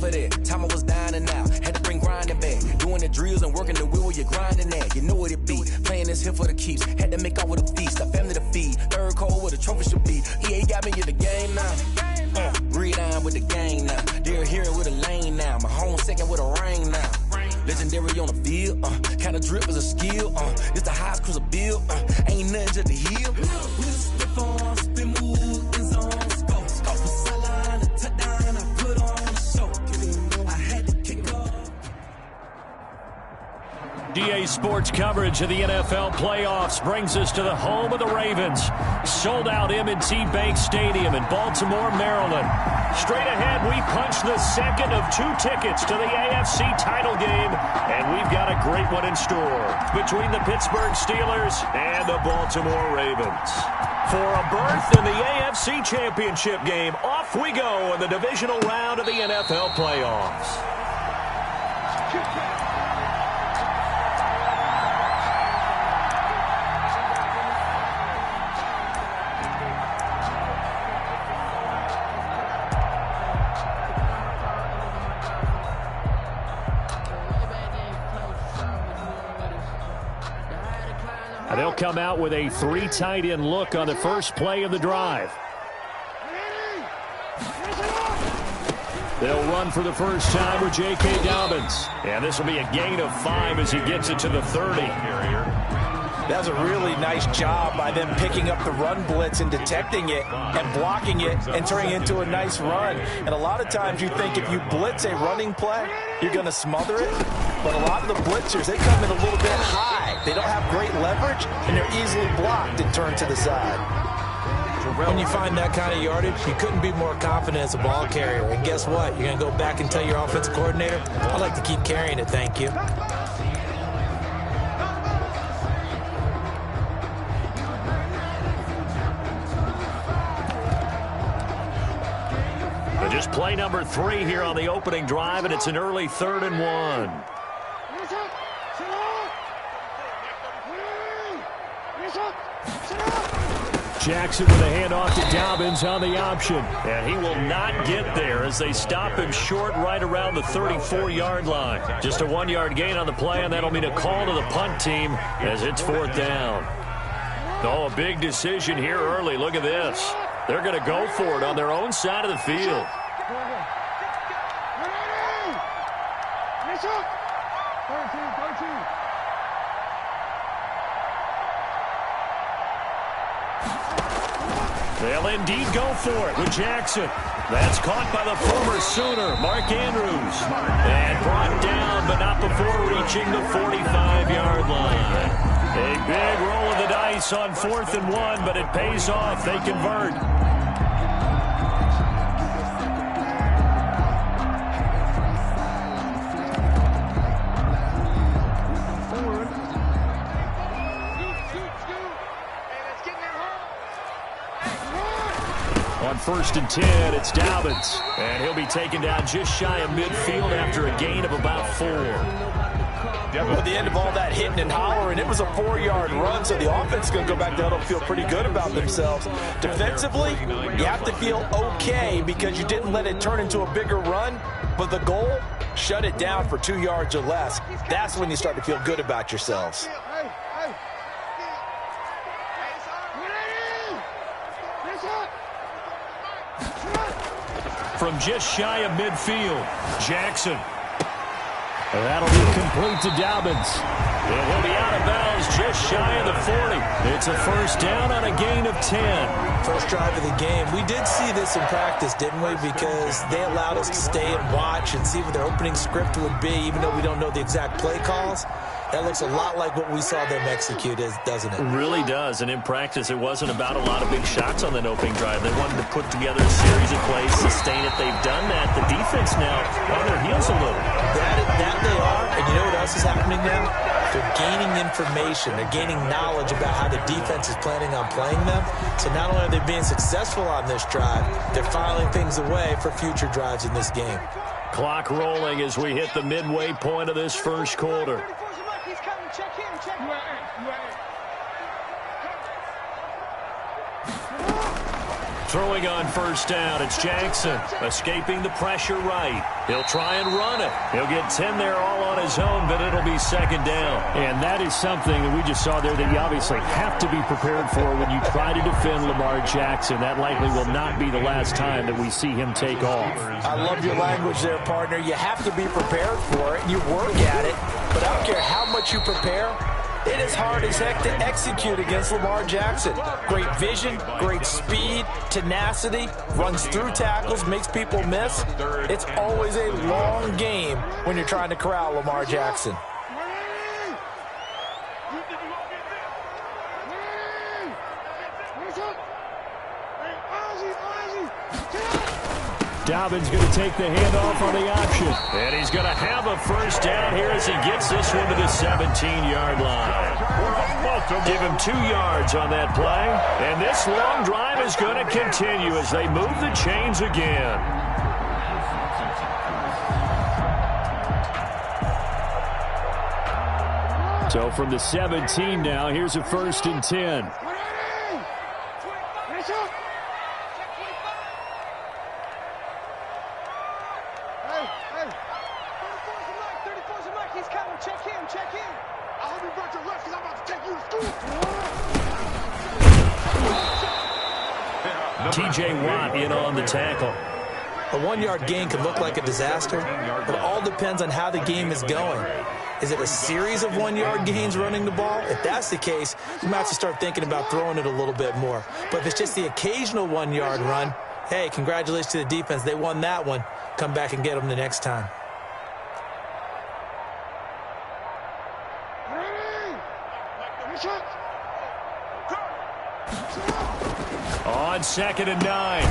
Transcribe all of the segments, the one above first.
for that. Time I was dying out. Had to bring grinding back. Doing the drills and working the wheel where you're grinding at. You know what it be. Playing this here for the keeps. Had to make out with a feast. A family to feed. Third cold where the trophy should be. EA got me in the game now. Read on with the gang now. They're here with a lane now. My home second with a ring now. Legendary on the field. Kinda drip is a skill. It's the highest cruiser bill. Ain't nothing just to heal. DA Sports coverage of the NFL playoffs brings us to the home of the Ravens. Sold out M&T Bank Stadium in Baltimore, Maryland. Straight ahead, we punch the second of 2 tickets to the AFC title game, and we've got a great one in store between the Pittsburgh Steelers and the Baltimore Ravens. For a berth in the AFC Championship game, off we go in the divisional round of the NFL playoffs. They'll come out with a 3 tight end look on the first play of the drive. They'll run for the first time with J.K. Dobbins. And this will be a gain of 5 as he gets it to the 30. That was a really nice job by them picking up the run blitz and detecting it and blocking it and turning it into a nice run. And a lot of times you think if you blitz a running play, you're going to smother it. But a lot of the blitzers, they come in a little bit high. They don't have great leverage, and they're easily blocked and turned to the side. When you find that kind of yardage, you couldn't be more confident as a ball carrier. And guess what? You're going to go back and tell your offensive coordinator, I'd like to keep carrying it, thank you. Just play number 3 here on the opening drive, and it's an early 3rd and 1. Jackson with a handoff to Dobbins on the option. And he will not get there as they stop him short right around the 34-yard line. Just a 1-yard gain on the play, and that'll mean a call to the punt team as it's 4th down. Oh, a big decision here early. Look at this. They're going to go for it on their own side of the field. They'll indeed go for it with Jackson. That's caught by the former Sooner, Mark Andrews. And brought down, but not before reaching the 45-yard line. A big roll of the dice on 4th and 1, but it pays off. They convert. On 1st and 10, it's Dobbins. And he'll be taken down just shy of midfield after a gain of about 4. At the end of all that hitting and hollering, it was a 4-yard run, so the offense is going to go back down and feel pretty good about themselves. Defensively, you have to feel okay because you didn't let it turn into a bigger run, but the goal, shut it down for 2 yards or less. That's when you start to feel good about yourselves. From just shy of midfield, Jackson. That'll be complete to Dobbins. And he'll be out of bounds just shy of the 40. It's a 1st down on a gain of 10. First drive of the game. We did see this in practice, didn't we? Because they allowed us to stay and watch and see what their opening script would be, even though we don't know the exact play calls. That looks a lot like what we saw them execute, doesn't it? It really does. And in practice, it wasn't about a lot of big shots on that opening drive. They wanted to put together a series of plays, sustain it. They've done that. The defense now on their heels a little. That they are. And you know what else is happening now? They're gaining information. They're gaining knowledge about how the defense is planning on playing them. So not only are they being successful on this drive, they're filing things away for future drives in this game. Clock rolling as we hit the midway point of this first quarter. Throwing on first down, it's Jackson. Escaping the pressure right. He'll try and run it. He'll get 10 there all on his own, but it'll be second down. And that is something that we just saw there that you obviously have to be prepared for when you try to defend Lamar Jackson. That likely will not be the last time that we see him take off. I love your language there, partner. You have to be prepared for it. You work at it, but I don't care how much you prepare. It is hard as heck to execute against Lamar Jackson. Great vision, great speed, tenacity, runs through tackles, makes people miss. It's always a long game when you're trying to corral Lamar Jackson. Dobbins going to take the handoff on the option. And he's going to have a first down here as he gets this one to the 17-yard line. Give him 2 yards on that play. And this long drive is going to continue as they move the chains again. So from the 17 now, here's a 1st and 10. T.J. Watt in on the tackle. A 1-yard gain could look like a disaster, but it all depends on how the game is going. Is it a series of 1-yard gains running the ball? If that's the case, you might have to start thinking about throwing it a little bit more. But if it's just the occasional 1-yard run, hey, congratulations to the defense. They won that one. Come back and get them the next time. On 2nd and 9,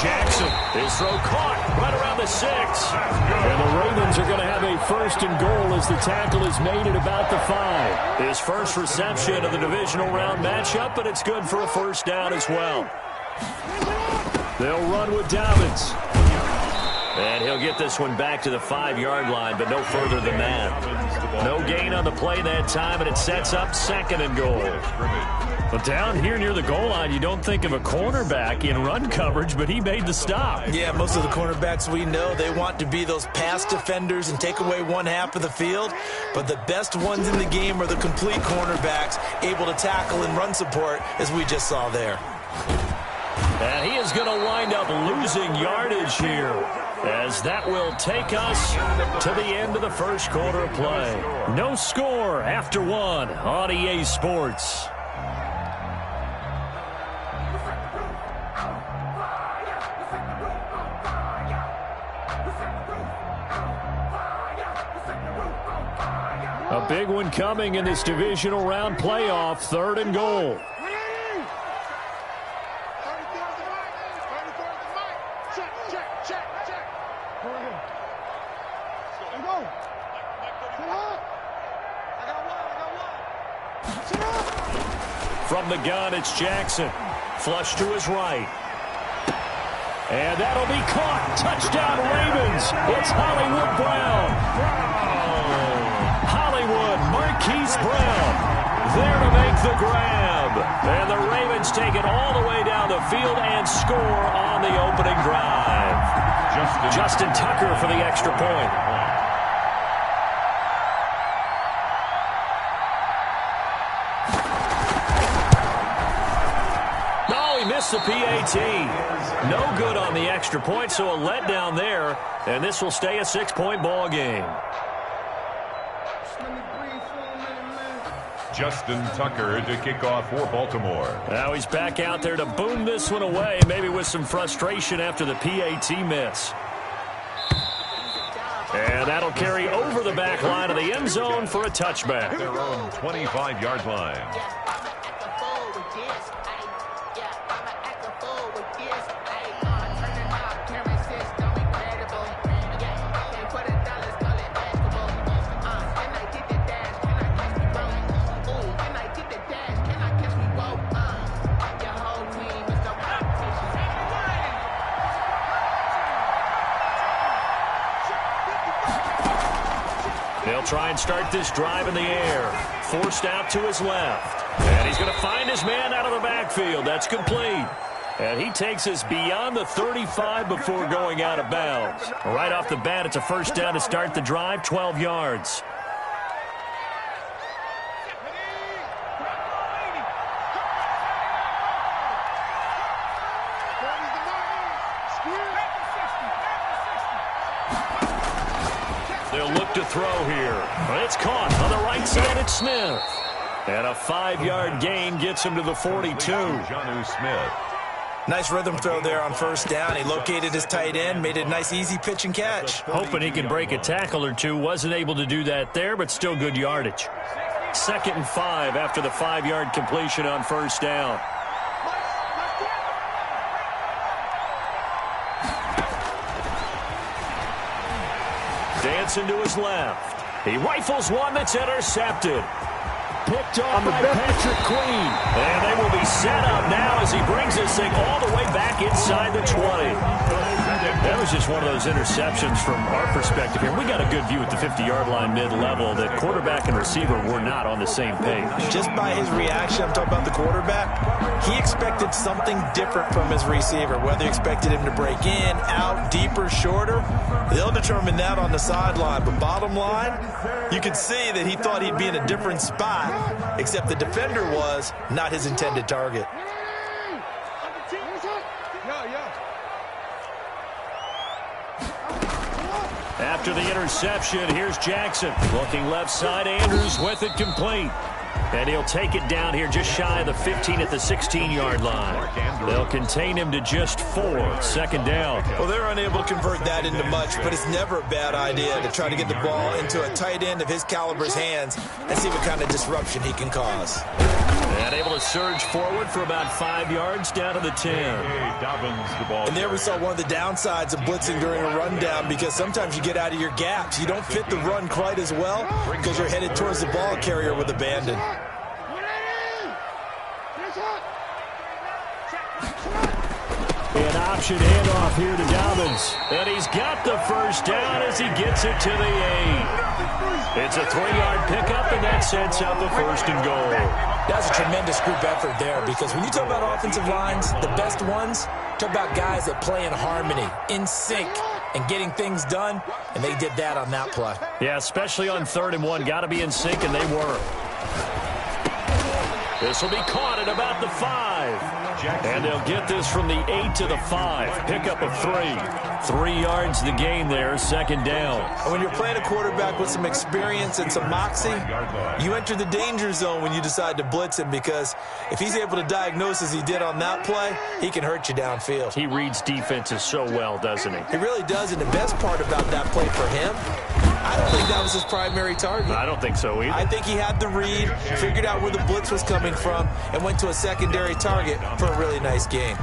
Jackson, his throw caught right around the 6. And the Ravens are going to have a 1st and goal as the tackle is made at about the 5. His first reception of the divisional round matchup, but it's good for a first down as well. They'll run with Dobbins. And he'll get this one back to the 5-yard line, but no further than that. No gain on the play that time, and it sets up 2nd and goal. But down here near the goal line, you don't think of a cornerback in run coverage, but he made the stop. Yeah, most of the cornerbacks we know, they want to be those pass defenders and take away one half of the field. But the best ones in the game are the complete cornerbacks, able to tackle and run support, as we just saw there. And he is going to wind up losing yardage here, as that will take us to the end of the first quarter of play. No score after 1 on EA Sports. A big one coming in this divisional round playoff, 3rd and goal. From the gun, it's Jackson. Flush to his right. And that'll be caught. Touchdown, Ravens. It's Hollywood Brown. Hollywood, Marquise Brown, there to make the grab. And the Ravens take it all the way down the field and score on the opening drive. Justin Tucker for the extra point. Missed the PAT. No good on the extra point, so a letdown there, and this will stay a 6-point ball game. Justin Tucker to kick off for Baltimore. Now he's back out there to boom this one away, maybe with some frustration after the PAT miss. And that'll carry over the back line of the end zone for a touchback. Their own 25-yard line. Try and start this drive in the air. Forced out to his left. And he's going to find his man out of the backfield. That's complete. And he takes us beyond the 35 before going out of bounds. Right off the bat, it's a first down to start the drive, 12 yards. They'll look to throw here. It's caught on the right side. It's Smith. And a 5-yard gain gets him to the 42. Jonnu Smith. Nice rhythm throw there on first down. He located his tight end, made it a nice, easy pitch and catch. Hoping he can break a tackle or two. Wasn't able to do that there, but still good yardage. 2nd and 5 after the 5-yard completion on first down. Dancing to his left. He rifles one that's intercepted. Picked off by Patrick Queen. And they will be set up now as he brings this thing all the way back inside the 20. That was just one of those interceptions from our perspective here. We got a good view at the 50-yard line mid-level that quarterback and receiver were not on the same page. Just by his reaction, I'm talking about the quarterback, he expected something different from his receiver. Whether he expected him to break in, out, deeper, shorter, they'll determine that on the sideline. But bottom line, you can see that he thought he'd be in a different spot, except the defender was not his intended target. After the interception, here's Jackson. Looking left side, Andrews with it complete. And he'll take it down here just shy of the 15 at the 16-yard line. They'll contain him to just 4. 2nd down. Well, they're unable to convert that into much, but it's never a bad idea to try to get the ball into a tight end of his caliber's hands and see what kind of disruption he can cause. And able to surge forward for about 5 yards down to the 10. And there we saw one of the downsides of blitzing during a rundown, because sometimes you get out of your gaps. You don't fit the run quite as well because you're headed towards the ball carrier with abandon. An option handoff here to Dobbins. And he's got the first down as he gets it to the 8. It's a 3-yard pickup, and that sets up a 1st and goal. That's a tremendous group effort there, because when you talk about offensive lines, the best ones, talk about guys that play in harmony, in sync, and getting things done, and they did that on that play. Yeah, especially on 3rd and 1. Got to be in sync, and they were. This will be caught at about the 5. And they'll get this from the 8 to the 5. Pickup of 3. 3 yards the gain there, 2nd down. And when you're playing a quarterback with some experience and some moxie, you enter the danger zone when you decide to blitz him, because if he's able to diagnose as he did on that play, he can hurt you downfield. He reads defenses so well, doesn't he? He really does, and the best part about that play for him, I don't think that was his primary target. I don't think so either. I think he had the read, figured out where the blitz was coming from, and went to a secondary target for a really nice game.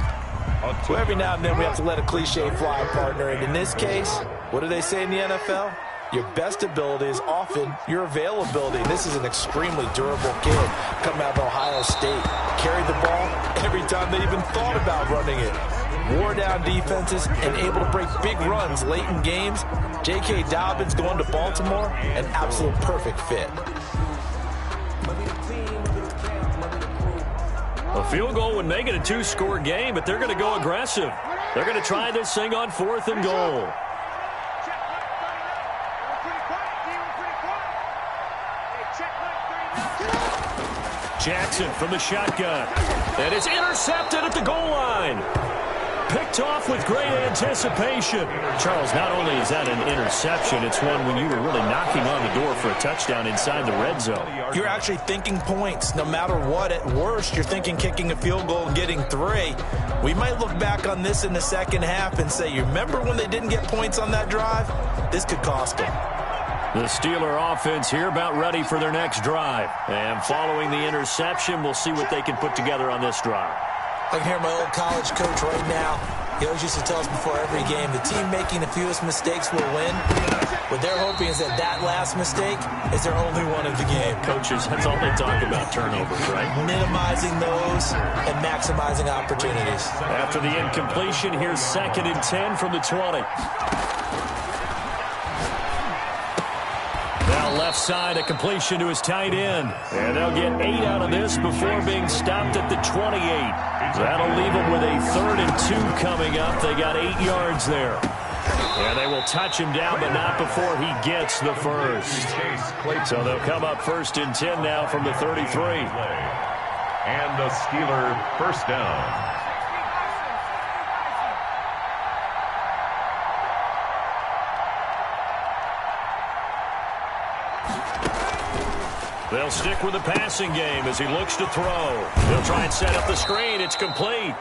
So every now and then we have to let a cliche fly, partner. And in this case, what do they say in the NFL? Your best ability is often your availability. This is an extremely durable kid coming out of Ohio State. Carried the ball every time they even thought about running it. Wore down defenses and able to break big runs late in games. J.K. Dobbins going to Baltimore, an absolute perfect fit. A field goal would make it a 2-score game, but they're going to go aggressive. They're going to try this thing on 4th and goal. Jackson from the shotgun. And it's intercepted at the goal line. Picked off with great anticipation. Charles, not only is that an interception, it's one when you were really knocking on the door for a touchdown inside the red zone. You're actually thinking points. No matter what, at worst, you're thinking kicking a field goal and getting 3. We might look back on this in the second half and say, you remember when they didn't get points on that drive? This could cost them. The Steeler offense here about ready for their next drive. And following the interception, we'll see what they can put together on this drive. I can hear my old college coach right now. He always used to tell us before every game, the team making the fewest mistakes will win. What they're hoping is that that last mistake is their only one of the game. Coaches, that's all they talk about, turnovers, right? Minimizing those and maximizing opportunities. After the incompletion, here's 2nd and 10 from the 20. Now left left side, a completion to his tight end. And they'll get 8 out of this before being stopped at the 28. That'll leave them with a 3rd and 2 coming up. They got 8 yards there. And they will touch him down, but not before he gets the first. So they'll come up 1st and 10 now from the 33. And a Steeler first down. They'll stick with the passing game as he looks to throw. He'll try and set up the screen. It's complete.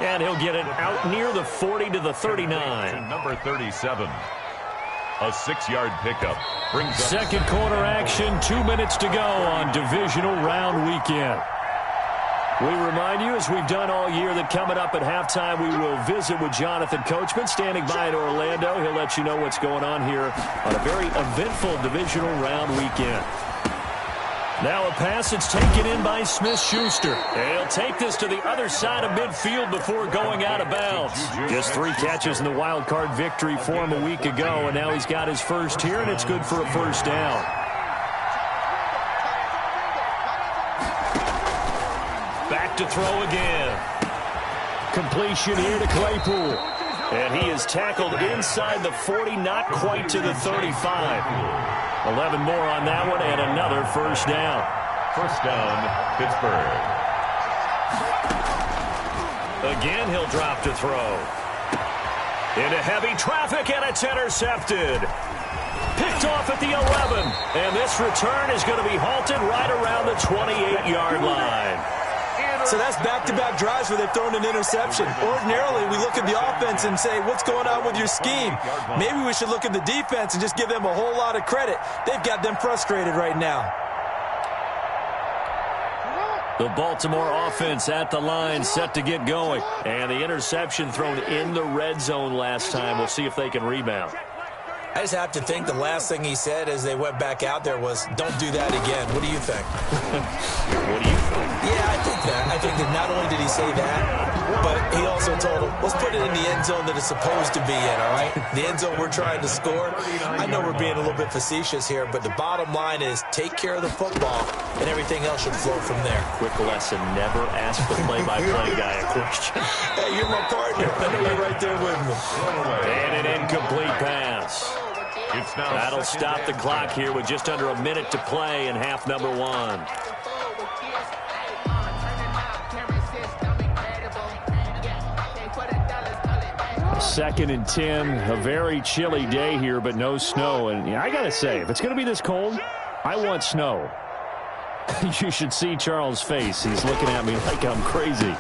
And he'll get it out near the 40 to the 39. To number 37. A 6-yard pickup. Brings up second quarter action. 2 minutes to go on divisional round weekend. We remind you, as we've done all year, that coming up at halftime, we will visit with Jonathan Coachman, standing by in Orlando. He'll let you know what's going on here on a very eventful divisional round weekend. Now a pass that's taken in by Smith-Schuster. And he'll take this to the other side of midfield before going out of bounds. Just 3 catches in the wild card victory for him a week ago, and now he's got his first here, and it's good for a first down. Back to throw again. Completion here to Claypool. And he is tackled inside the 40, not quite to the 35. 11 more on that one, and another first down. first down, Pittsburgh. Again, he'll drop to throw. Into heavy traffic, and it's intercepted. Picked off at the 11. And this return is going to be halted right around the 28-yard line. So that's back-to-back drives where they've thrown an interception. Ordinarily, we look at the offense and say, what's going on with your scheme? Maybe we should look at the defense and just give them a whole lot of credit. They've got them frustrated right now. The Baltimore offense at the line, set to get going. And the interception thrown in the red zone last time. We'll see if they can rebound. I just have to think the last thing he said as they went back out there was, don't do that again. What do you think? What do you think? Yeah, I think that. I think that not only did he say that, but he also told him, let's put it in the end zone that it's supposed to be in, all right? The end zone we're trying to score. I know we're being a little bit facetious here, but the bottom line is take care of the football, and everything else should flow from there. Quick lesson, never ask the play-by-play guy a question. Hey, you're my partner. I know you're right there with me. And an incomplete pass. That'll stop the clock here with just under a minute to play in half number one. Second and 10, a very chilly day here, but no snow. And I got to say, if it's going to be this cold, I want snow. You should see Charles' face. He's looking at me like I'm crazy.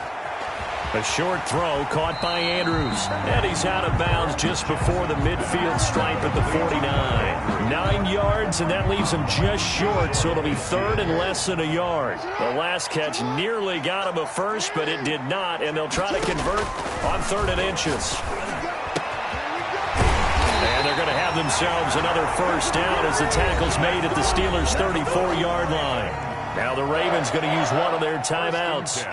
A short throw caught by Andrews. And he's out of bounds just before the midfield stripe at the 49. 9 yards, and that leaves him just short, so it'll be third and less than a yard. The last catch nearly got him a first, but it did not, and they'll try to convert on 3rd and inches. And they're going to have themselves another first down as the tackle's made at the Steelers' 34-yard line. Now the Ravens going to use one of their timeouts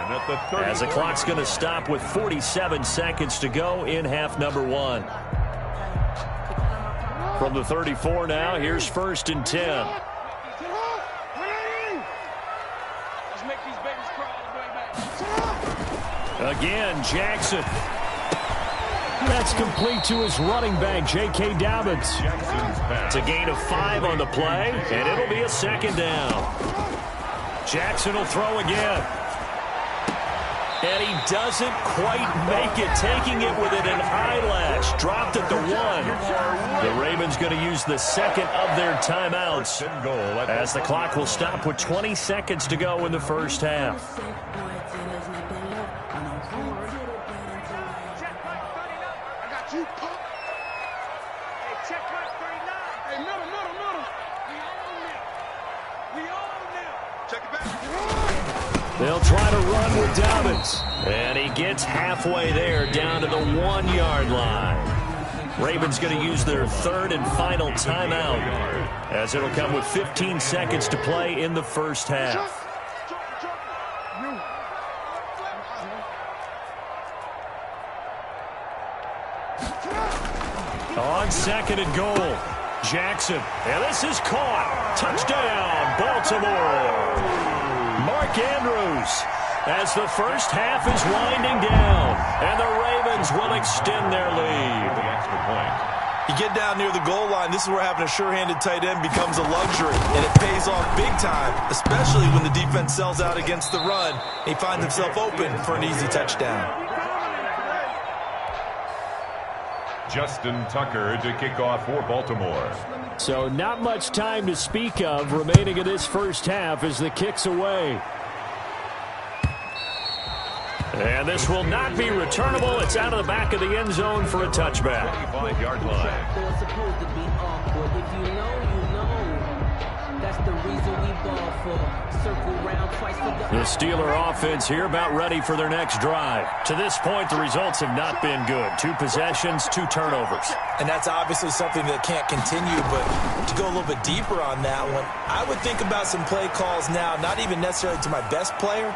as the clock's going to stop with 47 seconds to go in half number one. From the 34 now, here's 1st and 10. Again, Jackson. That's complete to his running back, J.K. Dobbins. It's a gain of 5 on the play, and it'll be a second down. Jackson will throw again. And he doesn't quite make it, taking it with an eyelash. Dropped at the 1. The Ravens going to use the second of their timeouts as the clock will stop with 20 seconds to go in the first half. They'll try to run with Dobbins. And he gets halfway there, down to the 1-yard line. Ravens going to use their 3rd and final timeout, as it'll come with 15 seconds to play in the first half. On 2nd and goal, Jackson. And this is caught. Touchdown, Baltimore. Mark Andrews, as the first half is winding down, and the Ravens will extend their lead. The extra point. You get down near the goal line, this is where having a sure-handed tight end becomes a luxury, and it pays off big time, especially when the defense sells out against the run. He finds himself open for an easy touchdown. Justin Tucker to kick off for Baltimore. So not much time to speak of remaining in this first half as the kick's away. And this will not be returnable. It's out of the back of the end zone for a touchback. 25-yard line. The Steeler offense here about ready for their next drive. To this point, the results have not been good. 2 possessions, 2 turnovers. And that's obviously something that can't continue, but to go a little bit deeper on that one, I would think about some play calls now, not even necessarily to my best player,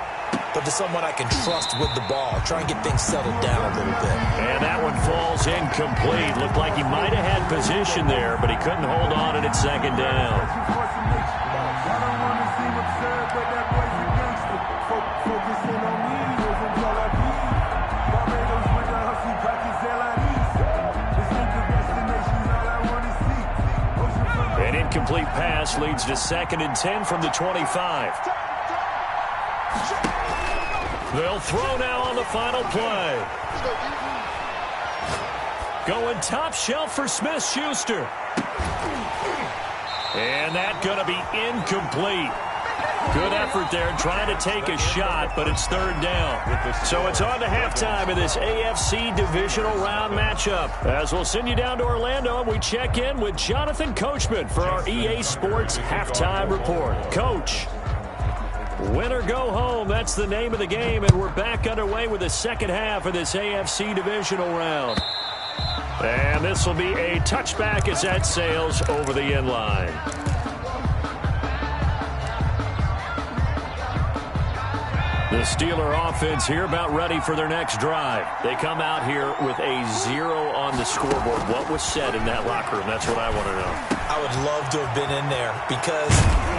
but to someone I can trust with the ball. Try and get things settled down a little bit. And that one falls incomplete. Looked like he might have had position there, but he couldn't hold on and it's second down. An incomplete pass leads to 2nd and 10 from the 25. They'll throw now on the final play. Going top shelf for Smith-Schuster. And that going to be incomplete. Good effort there trying to take a shot, but it's 3rd down. So it's on to halftime in this AFC divisional round matchup. As we'll send you down to Orlando, and we check in with Jonathan Coachman for our EA Sports Halftime Report. Coach. Win or go home, that's the name of the game, and we're back underway with the second half of this AFC divisional round. And this will be a touchback as that sails over the end line. The Steeler offense here about ready for their next drive. They come out here with a 0 on the scoreboard. What was said in that locker room? That's what I want to know. I would love to have been in there because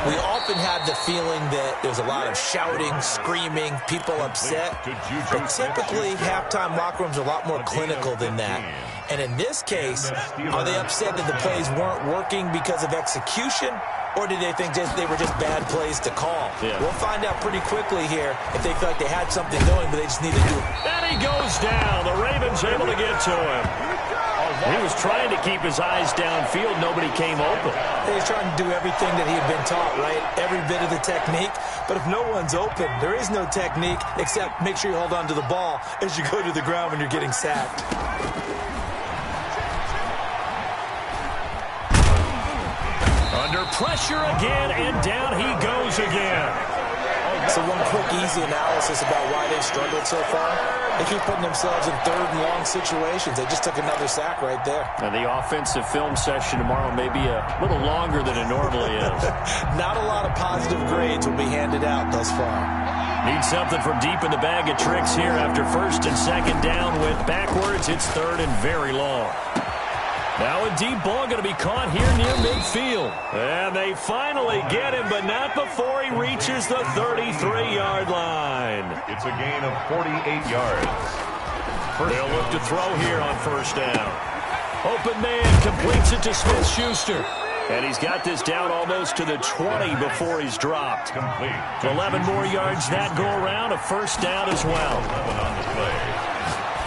we often have the feeling that there's a lot of shouting, screaming, people upset. But typically, halftime locker rooms are a lot more clinical than that. And in this case, are they upset that the plays weren't working because of execution? Or did they think they were just bad plays to call? Yeah. We'll find out pretty quickly here if they feel like they had something going, but they just needed to do it. And he goes down. The Ravens able to get to him. He was trying to keep his eyes downfield. Nobody came open. He was trying to do everything that he had been taught, right? Every bit of the technique. But if no one's open, there is no technique except make sure you hold on to the ball as you go to the ground when you're getting sacked. Under pressure again, and down he goes again. So one quick, easy analysis about why they've struggled so far. They keep putting themselves in 3rd and long situations. They just took another sack right there. And the offensive film session tomorrow may be a little longer than it normally is. Not a lot of positive grades will be handed out thus far. Need something from deep in the bag of tricks here after 1st and 2nd down. Went backwards. It's 3rd and very long. Now a deep ball going to be caught here near midfield. And they finally get him, but not before he reaches the 33-yard line. It's a gain of 48 yards. They'll look to throw here on 1st down. Open man completes it to Smith-Schuster. And he's got this down almost to the 20 before he's dropped. Complete. 11 more yards that go around, a 1st down as well. 11 on the play.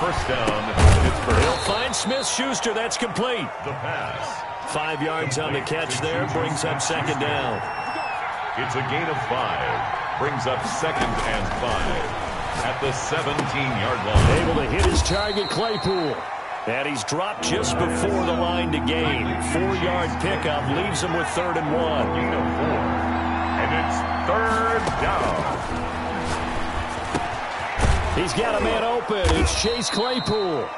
1st down, Pittsburgh. He'll find Smith-Schuster. That's complete. The pass. 5 yards on the catch there. Brings up 2nd down. It's a gain of 5. Brings up 2nd and 5. At the 17-yard line. Able to hit his target, Claypool. And he's dropped just before the line to gain. 4-yard pickup leaves him with 3rd and 1. Gain of 4. And it's 3rd down. He's got a man open. It's Chase Claypool.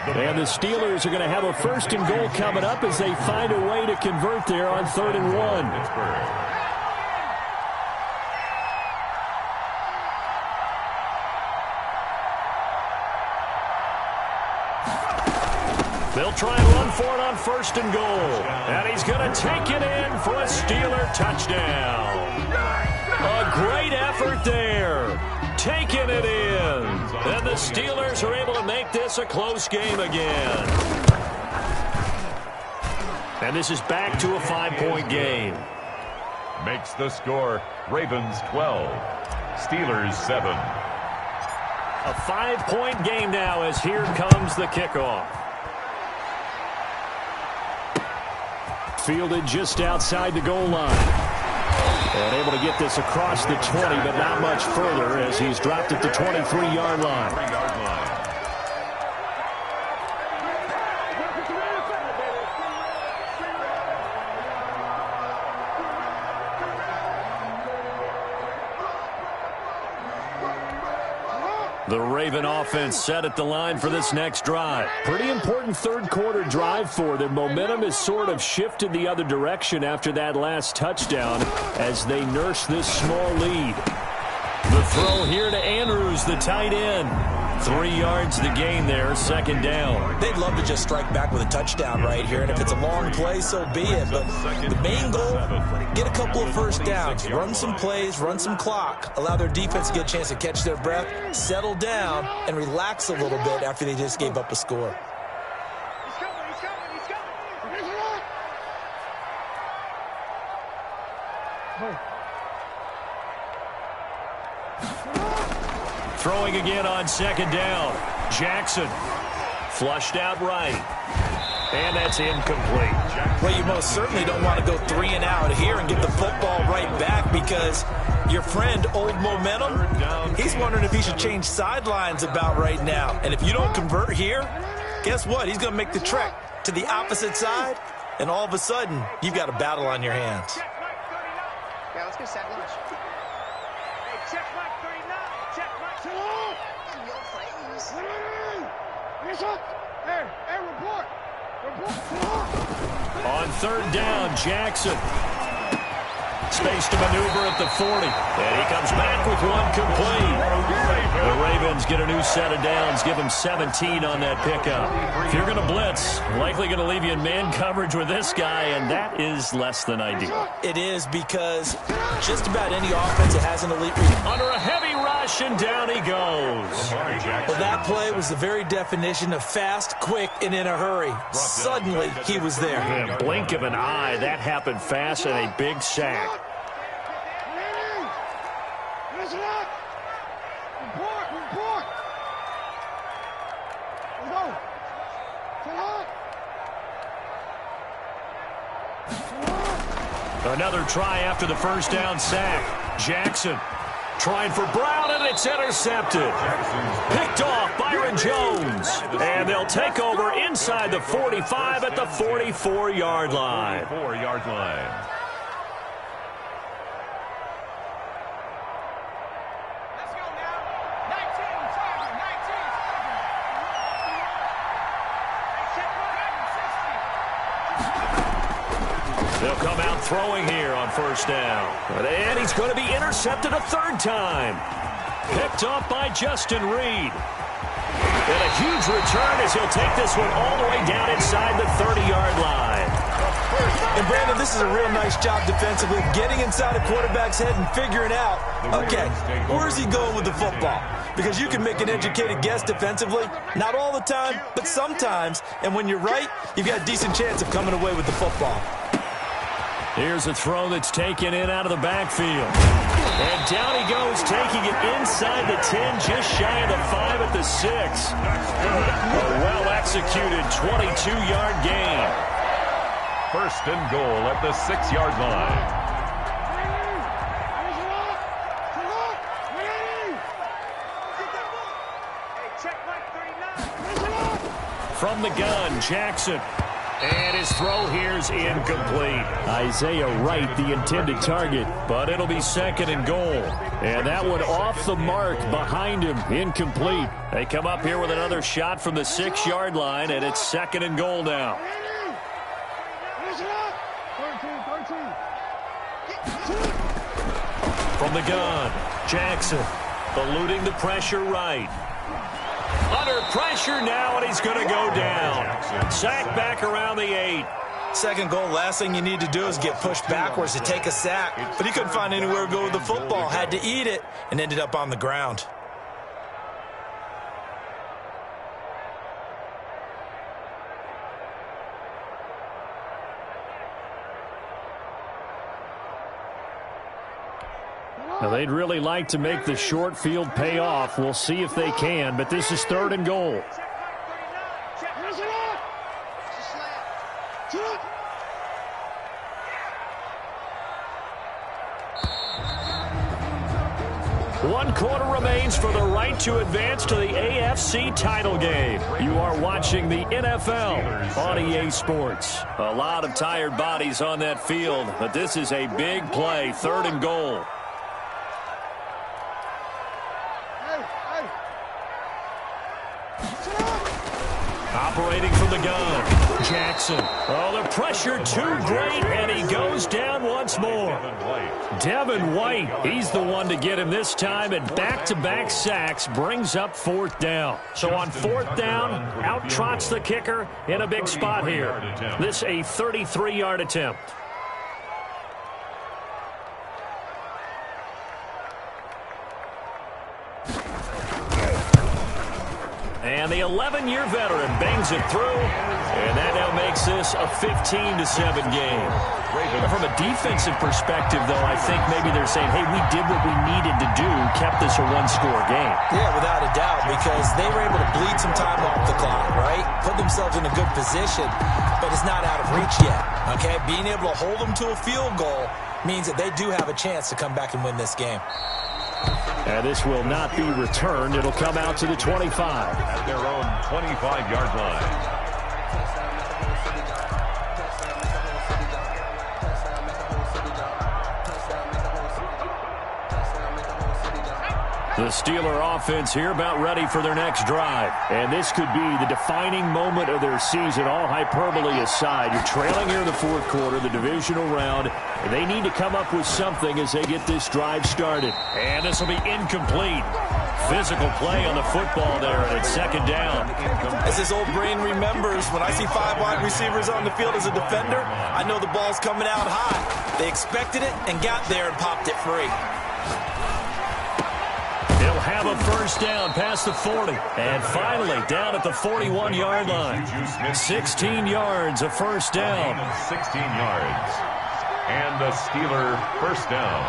And the Steelers are going to have a 1st and goal coming up as they find a way to convert there on 3rd and 1. They'll try and run for it on 1st and goal. And he's going to take it in for a Steeler touchdown. A great effort there. Taking it in. And the Steelers are able to make this a close game again. And this is back to a 5-point game. Makes the score Ravens 12, Steelers 7. A 5-point game now as here comes the kickoff. Fielded just outside the goal line. And able to get this across the 20, but not much further as he's dropped at the 23-yard line. The Raven offense set at the line for this next drive. Pretty important third-quarter drive for them. Momentum has sort of shifted the other direction after that last touchdown as they nurse this small lead. The throw here to Andrews, the tight end. 3 yards the gain there, 2nd down. They'd love to just strike back with a touchdown right here, and if it's a long play, so be it. But the main goal, get a couple of first downs, run some plays, run some clock, allow their defense to get a chance to catch their breath, settle down, and relax a little bit after they just gave up a score. Throwing again on 2nd down. Jackson flushed out right. And that's incomplete. Well, you most certainly don't want to go 3 and out here and get the football right back because your friend, Old Momentum, he's wondering if he should change sidelines about right now. And if you don't convert here, guess what? He's going to make the trek to the opposite side, and all of a sudden, you've got a battle on your hands. Yeah, let's get set lunch. Hey, check Mike 39. Check Mike 2. Hey, yo, Frames. Hey, report. On 3rd down, Jackson. Space to maneuver at the 40. And he comes back with one complete. The Ravens get a new set of downs, give them 17 on that pickup. If you're going to blitz, likely going to leave you in man coverage with this guy, and that is less than ideal. It is because just about any offense that has an elite receiver. Under a heavy rush, and down he goes. Well, that play was the very definition of fast, quick, and in a hurry. Suddenly, he was there. In a blink of an eye, that happened fast, and a big sack. Another try after the 1st down sack. Jackson trying for Brown, and it's intercepted. Picked off Byron Jones. And they'll take over inside the 45 at the 44-yard line. 44-yard line. They'll come out throwing here on 1st down. And he's going to be intercepted a 3rd time. Picked off by Justin Reed. And a huge return as he'll take this one all the way down inside the 30-yard line. And, Brandon, this is a real nice job defensively, getting inside a quarterback's head and figuring out, okay, where's he going with the football? Because you can make an educated guess defensively, not all the time, but sometimes. And when you're right, you've got a decent chance of coming away with the football. Here's a throw that's taken in out of the backfield. And down he goes, taking it inside the 10, just shy of the 5 at the 6. A well-executed 22-yard gain. 1st and goal at the 6-yard line. From the gun, Jackson. And his throw here's incomplete. Isaiah Wright, the intended target, but it'll be 2nd and goal. And that one off the mark behind him, incomplete. They come up here with another shot from the 6-yard line, and it's 2nd and goal now. From the gun, Jackson eluding the pressure right. Under pressure now, and he's going to go down. Sack back around the 8. Second goal, last thing you need to do is get pushed backwards to take a sack. But he couldn't find anywhere to go with the football. Had to eat it and ended up on the ground. Now, they'd really like to make the short field pay off. We'll see if they can, but this is 3rd and goal. One quarter remains for the right to advance to the AFC title game. You are watching the NFL on EA Sports. A lot of tired bodies on that field, but this is a big play, 3rd and goal. Operating from the gun, Jackson. Oh, the pressure too great, and he goes down once more. Devin White, he's the one to get him this time, and back-to-back sacks brings up 4th down. So on 4th down, out trots the kicker in a big spot here. This a 33-yard attempt. And the 11-year veteran bangs it through, and that now makes this a 15-7 game. From a defensive perspective, though, I think maybe they're saying, hey, we did what we needed to do, kept this a one-score game. Yeah, without a doubt, because they were able to bleed some time off the clock, right? Put themselves in a good position, but it's not out of reach yet, okay? Being able to hold them to a field goal means that they do have a chance to come back and win this game. And this will not be returned. It'll come out to the 25. At their own 25-yard line. The Steeler offense here about ready for their next drive. And this could be the defining moment of their season, all hyperbole aside. You're trailing here in the 4th quarter, the divisional round, and they need to come up with something as they get this drive started. And this will be incomplete. Physical play on the football there, and it's 2nd down. As his old brain remembers, when I see 5 wide receivers on the field as a defender, I know the ball's coming out high. They expected it and got there and popped it free. He'll have a 1st down past the 40. And finally, down at the 41-yard line. 16 yards, a 1st down. 16 yards. And a Steeler 1st down.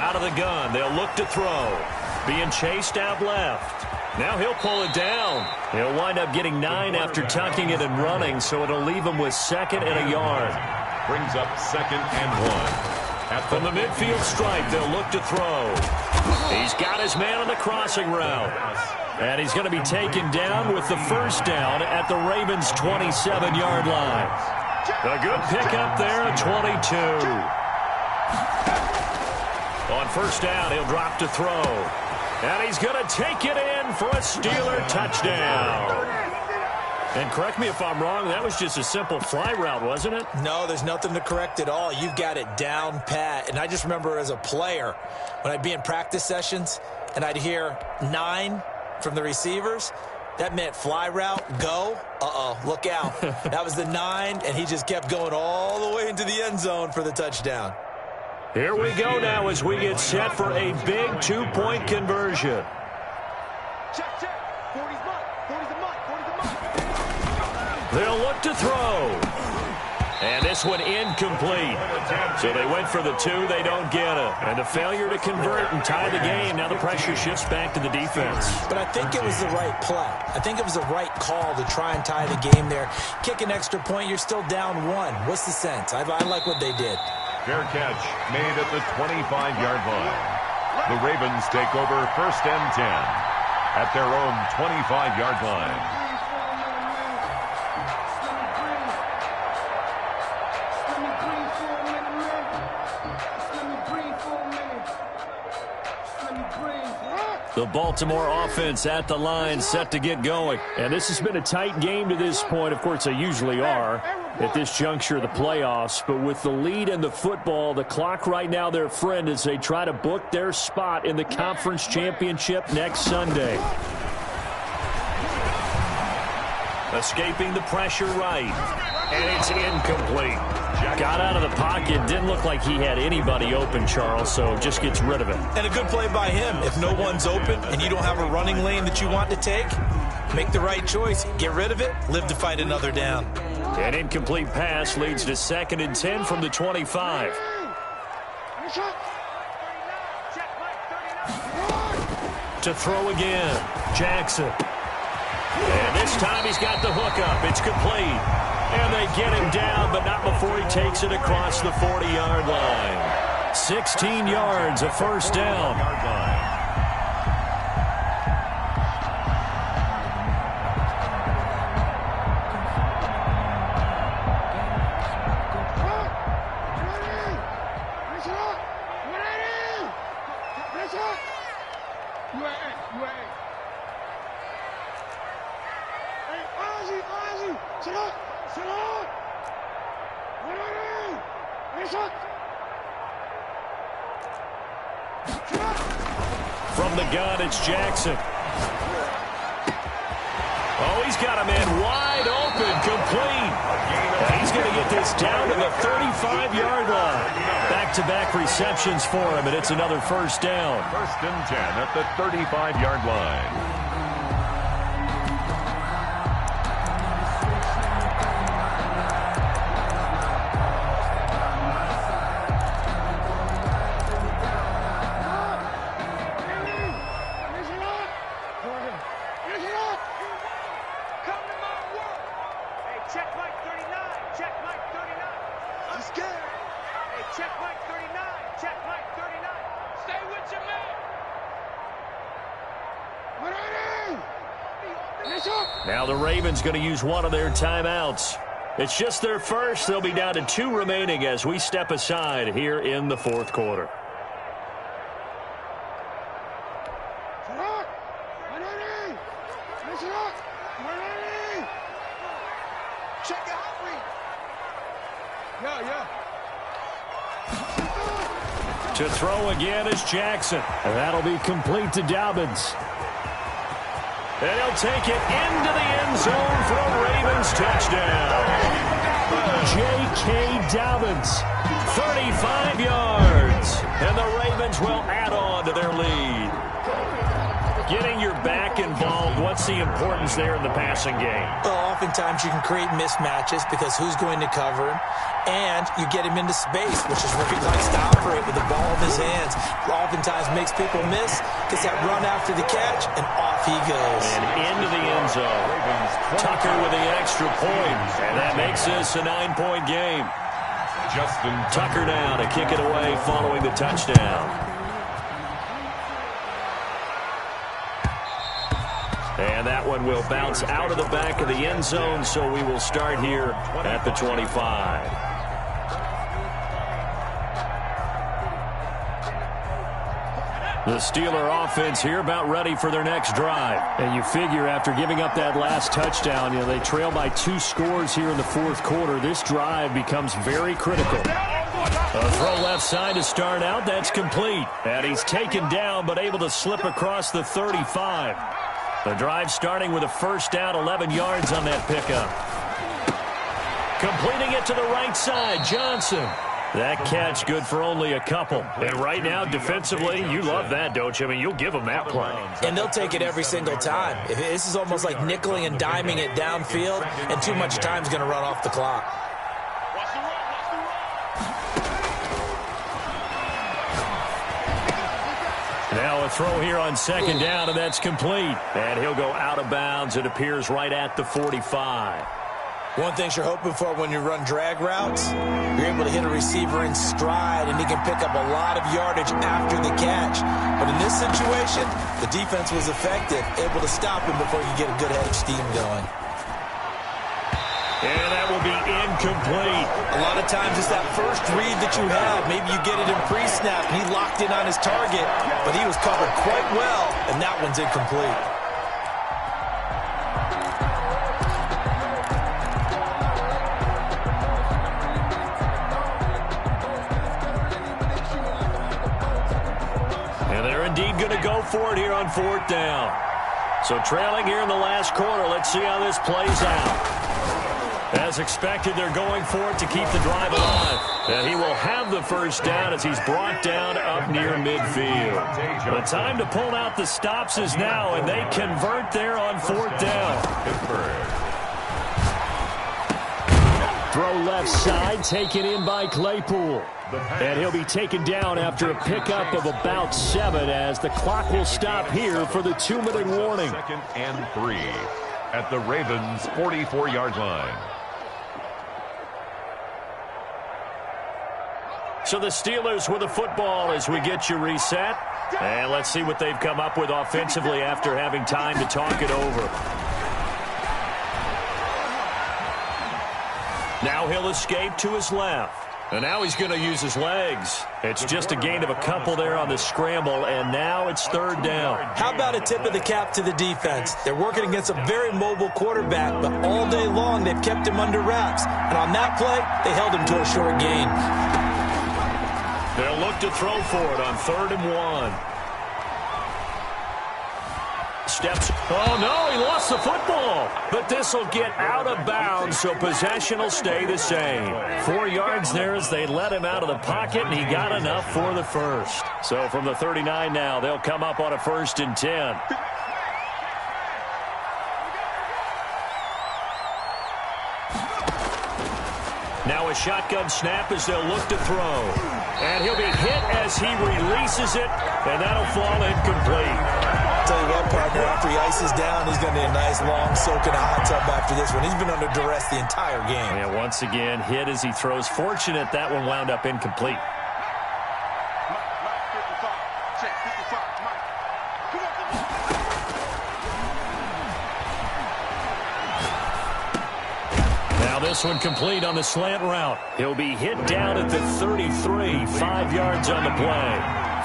Out of the gun, they'll look to throw. Being chased out left. Now he'll pull it down. He'll wind up getting 9 after tucking it and running, so it'll leave him with 2nd and a yard. Brings up 2nd and 1. From the midfield stripe, they'll look to throw. He's got his man on the crossing route. And he's going to be taken down with the 1st down at the Ravens' 27-yard line. A good pickup there at 22. On 1st down, he'll drop to throw. And he's going to take it in for a Steeler touchdown. And correct me if I'm wrong, that was just a simple fly route, wasn't it? No, there's nothing to correct at all. You've got it down pat. And I just remember as a player, when I'd be in practice sessions and I'd hear 9 from the receivers, that meant fly route, go. Look out. That was the 9, and he just kept going all the way into the end zone for the touchdown. Here we go now as we get set for a big 2-point conversion. Check. 40's mud. 40's the mud. 40's the mud. They'll look to throw. And this one incomplete. So they went for the 2, they don't get it. And a failure to convert and tie the game. Now the pressure shifts back to the defense. But I think it was the right play. I think it was the right call to try and tie the game there. Kick an extra point, you're still down 1. What's the sense? I like what they did. Fair catch made at the 25-yard line. The Ravens take over 1st and 10 at their own 25-yard line. The Baltimore offense at the line, set to get going. And this has been a tight game to this point. Of course, they usually are. at this juncture of the playoffs. But with the lead in the football, the clock right now their friend as they try to book their spot in the conference championship next Sunday. Escaping the pressure right. And it's incomplete. Got out of the pocket. Didn't look like he had anybody open, Charles, so just gets rid of it. And a good play by him. If no one's open and you don't have a running lane that you want to take, make the right choice. Get rid of it. Live to fight another down. An incomplete pass leads to 2nd and 10 from the 25. To throw again. Jackson. And this time he's got the hook up. It's complete. And they get him down, but not before he takes it across the 40-yard line. 16 yards, a first down. From the gun, it's Jackson. Oh, he's got a man wide open, complete. And he's going to get this down to the 35-yard line. Back-to-back receptions for him, and it's another first down. 1st and 10 at the 35-yard line. Now the Ravens going to use one of their timeouts. It's just their first. They'll be down to 2 remaining as we step aside here in the 4th quarter. To throw again is Jackson. And that'll be complete to Dobbins. And he'll take it into the end zone for a Ravens touchdown. J.K. Dobbins, 35 yards. And the Ravens will add on to their lead. Getting your back involved, what's the importance there in the passing game? Well, oftentimes you can create mismatches because who's going to cover him? And you get him into space, which is where he likes to operate with the ball in his hands. Oftentimes makes people miss, gets that run after the catch, and off he goes. And into the end zone. Tucker with the extra point. And that makes this a 9-point game. Tucker now to kick it away following the touchdown. And that one will bounce out of the back of the end zone, so we will start here at the 25. The Steeler offense here about ready for their next drive. And you figure after giving up that last touchdown, they trail by 2 scores here in the 4th quarter. This drive becomes very critical. A throw left side to start out. That's complete. And he's taken down but able to slip across the 35. The drive starting with a first down, 11 yards on that pickup. Completing it to the right side, Johnson. That catch good for only a couple. And right now, defensively, you love that, don't you? I mean, you'll give them that play. And they'll take it every single time. This is almost like nickeling and diming it downfield, and too much time's going to run off the clock. Now a throw here on 2nd down, and that's complete. And he'll go out of bounds. It appears right at the 45. One thing you're hoping for when you run drag routes, you're able to hit a receiver in stride, and he can pick up a lot of yardage after the catch. But in this situation, the defense was effective, able to stop him before he could get a good head of steam going. And that will be incomplete. A lot of times it's that first read that you have. Maybe you get it in pre-snap, and he locked in on his target, but he was covered quite well, and that one's incomplete. for it here on 4th down. So trailing here in the last quarter. Let's see how this plays out. As expected, they're going for it to keep the drive alive. And he will have the first down as he's brought down up near midfield. The time to pull out the stops is now, and they convert there on 4th down. Throw left side, taken in by Claypool. And he'll be taken down after a pickup of about 7 as the clock will stop here for the 2-minute warning. 2nd and 3 at the Ravens' 44-yard line. So the Steelers with the football as we get you reset. And let's see what they've come up with offensively after having time to talk it over. Now he'll escape to his left. And now he's going to use his legs. It's just a gain of a couple there on the scramble, and now it's 3rd down. How about a tip of the cap to the defense? They're working against a very mobile quarterback, but all day long they've kept him under wraps. And on that play, they held him to a short gain. They'll look to throw for it on 3rd and 1. Steps. Oh, no, he lost the football. But this will get out of bounds, so possession will stay the same. 4 yards there as they let him out of the pocket, and he got enough for the first. So from the 39 now, they'll come up on a 1st and 10. Now a shotgun snap as they'll look to throw. And he'll be hit as he releases it, and that'll fall incomplete. Tell you what, partner, after he ices down, he's going to need a nice long soak in a hot tub after this one. He's been under duress the entire game. And once again, hit as he throws. Fortunate that one wound up incomplete. This one complete on the slant route. He'll be hit down at the 33. 5 yards on the play.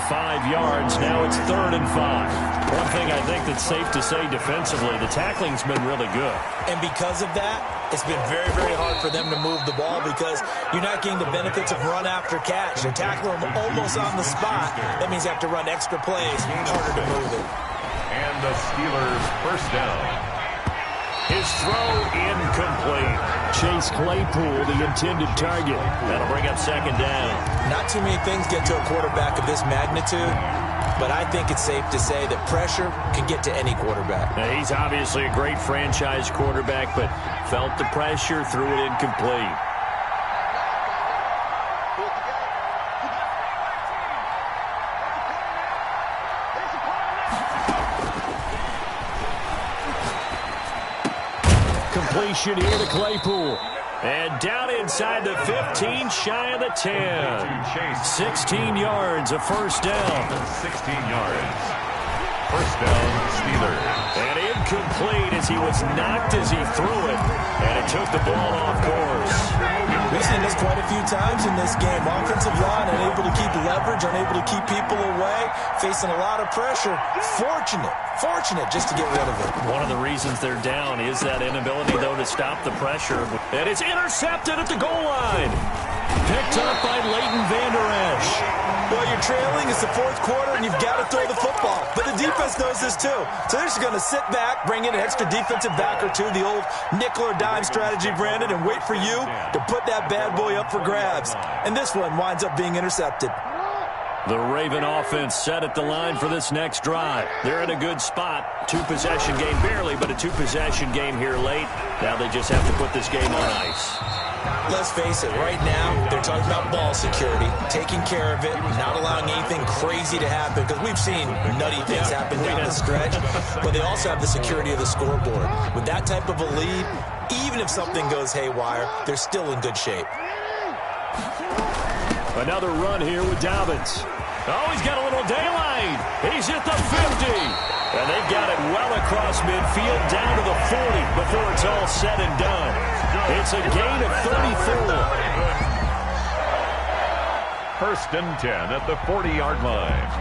5 yards. Now it's 3rd and 5. One thing I think that's safe to say defensively, the tackling's been really good. And because of that, it's been very, very hard for them to move the ball because you're not getting the benefits of run after catch. They're tackling them almost on the spot. That means they have to run extra plays, harder to move it. And the Steelers' first down. His throw incomplete. Chase Claypool, the intended target. That'll bring up 2nd down. Not too many things get to a quarterback of this magnitude, but I think it's safe to say that pressure can get to any quarterback. Now, he's obviously a great franchise quarterback, but felt the pressure, threw it incomplete. Completion here to Claypool. And down inside the 15, shy of the 10. 16 yards, a first down. 16 yards. First down, Steelers. And incomplete as he was knocked as he threw it. And it took the ball off course. We've seen this quite a few times in this game. Offensive line unable to keep leverage, unable to keep people away, facing a lot of pressure. Fortunate just to get rid of it. One of the reasons they're down is that inability, though, to stop the pressure. And it's intercepted at the goal line. Picked up by Leighton Vander Esch. Well, you're trailing. It's the 4th quarter, and you've got to throw the football. But the defense knows this, too. So they're just going to sit back, bring in an extra defensive back or two, the old nickel or dime strategy, Brandon, and wait for you to put that bad boy up for grabs. And this one winds up being intercepted. The Raven offense set at the line for this next drive. They're in a good spot. 2-possession game, barely, but a 2-possession game here late. Now they just have to put this game on ice. Let's face it, right now, they're talking about ball security, taking care of it, not allowing anything crazy to happen, because we've seen nutty things happen down the stretch, but they also have the security of the scoreboard. With that type of a lead, even if something goes haywire, they're still in good shape. Another run here with Dobbins. Oh, he's got a little daylight. He's at the 50. And they've got it well across midfield down to the 40 before it's all said and done. It's a gain of 34. First and 10 at the 40-yard line.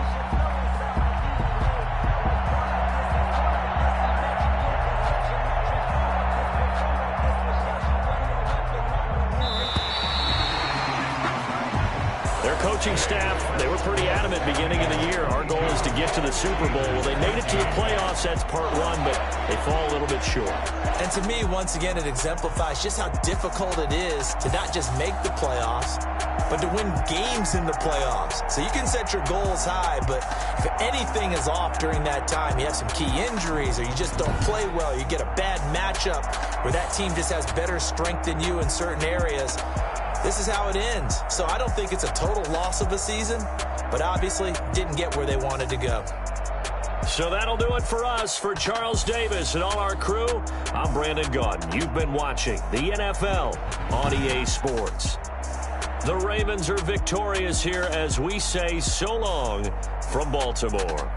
coaching staff, they were pretty adamant beginning of the year. Our goal is to get to the Super Bowl. Well, they made it to the playoffs. That's part one, but they fall a little bit short. And to me, once again, it exemplifies just how difficult it is to not just make the playoffs, but to win games in the playoffs. So you can set your goals high, but if anything is off during that time, you have some key injuries or you just don't play well, you get a bad matchup where that team just has better strength than you in certain areas, this is how it ends. So I don't think it's a total loss of a season, but obviously didn't get where they wanted to go. So that'll do it for us. For Charles Davis and all our crew, I'm Brandon Gaudin. You've been watching the NFL on EA Sports. The Ravens are victorious here as we say so long from Baltimore.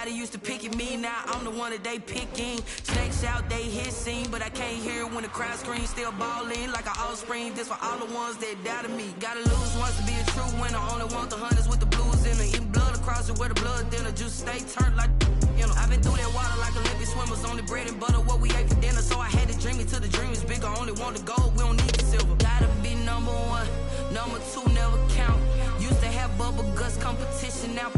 Everybody used to pick at me, now I'm the one that they picking. Snakes out, they hissing, but I can't hear when the crowd screams. Still balling like an offspring. This for all the ones that doubted me. Gotta lose once to be a true winner. Only want the hunters with the blues in it. Eating blood across it where the blood dinner. Just stay turned like, you know. I've been through that water like Olympic swimmers. Only bread and butter, what we ate for dinner. So I had to dream it till the dream is bigger. Only want the gold, we don't need the silver. Gotta be number one, number two never count. Used to have bubble guts competition, now